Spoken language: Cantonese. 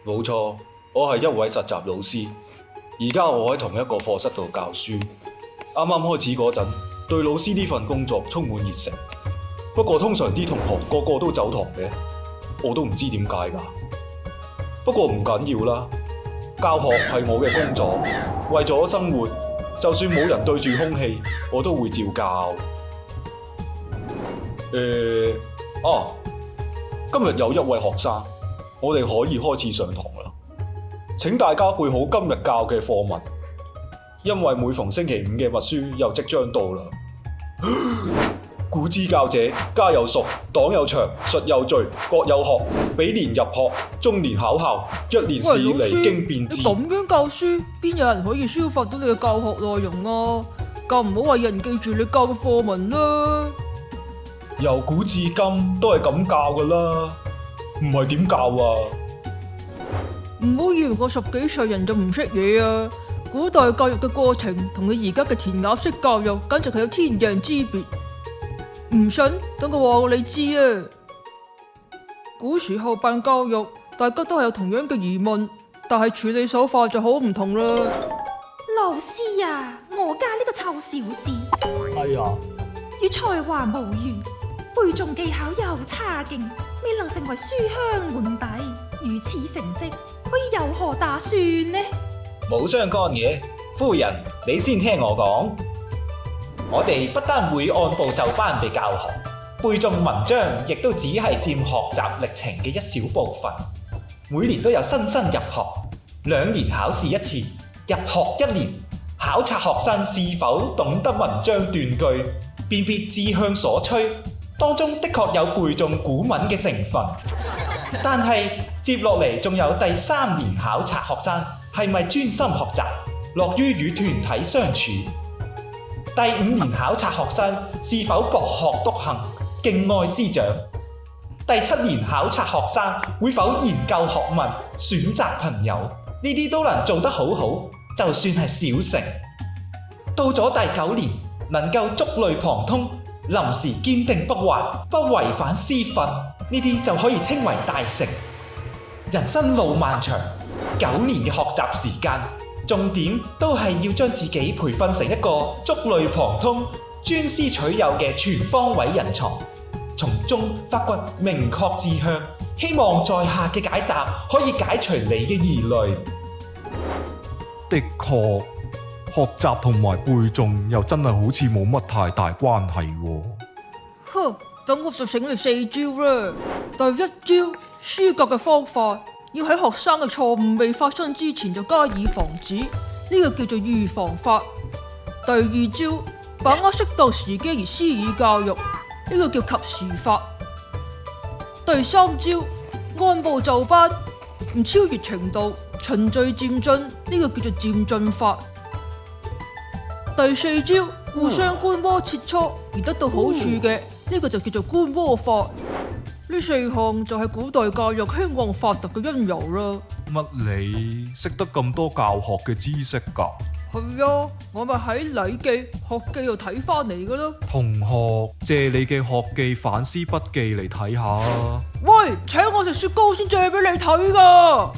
冇錯，我係一位實習老師，而家我喺同一個課室度教書。啱啱開始嗰陣，對老師呢份工作充滿熱誠。不過通常啲同學個個都走堂嘅，我都唔知點解㗎。不過唔緊要啦，教學係我嘅工作，為咗生活，就算冇人對住空氣，我都會照教。今日有一位學生，我哋可以開始上堂啦。請大家背好今日教嘅課文，因為每逢星期五嘅默書又即將到啦。古之教者，家有屬，黨有長，術有序，國有學。比年入學，中年考校，一年事離經變治。你咁樣教書，邊有人可以消化到你嘅教學內容啊？更唔好話人記住你教嘅課文啦。由古至今都係咁教噶啦，唔係點教啊？唔好以為我10幾歲人就唔識嘢啊！古代教育嘅過程同你而家嘅填鴨式教育，簡直係有天壤之別。唔信，等我話你知啊！古時候辦教育，大家都係有同樣嘅疑問，但係處理手法就好唔同啦。老師啊，我家呢個臭小子，哎呀，與才華無緣，背誦技巧又差勁，未能成為書香門第，如此成績可以有何打算呢？冇相干嘅，夫人你先聽我講。我哋不單會按部就班地教學，背誦文章亦都只係佔學習歷程嘅一小部分。每年都有新生入學，2年考試一次，入學1年考察學生是否懂得文章斷句，辨別志向所趨。當中的確有背誦古文嘅成分，但係接落嚟仲有第3年考察學生係咪專心學習，樂於與團體相處。第5年考察學生是否博學篤行，敬愛師長。第7年考察學生會否研究學問，選擇朋友。呢啲都能做得好好，就算係小成。到咗第9年，能夠觸類旁通，臨時堅定不壞，不違反師訓，呢啲就可以稱為大成。人生路漫長，9年嘅學習時間，重點都係要將自己培訓成一個觸類旁通、專師取友嘅全方位人才，從中發掘明確志向。希望在下嘅解答可以解除你嘅疑慮。的確，學習同埋背誦又真係好似冇乜太大關係喎。哼，等我就醒你4招啦。第1招，書教嘅方法要喺學生嘅錯誤未發生之前就加以防止，呢個叫做預防法。第2招，把握適當時機而施以教育，呢個叫及時法。第3招，按部就班，唔超越程度，循序漸進，呢個叫做漸進法。第4招，互相觀摩切磋而得到好處嘅，呢個就叫做觀摩法。呢4項就係古代教育興旺發達嘅因由啦。乜你識得咁多教學嘅知識㗎？係啊，我咪喺《禮記》學記度睇翻嚟噶咯。同學，借你嘅學記反思筆記嚟睇下啊。喂，請我食雪糕先借俾你睇噶。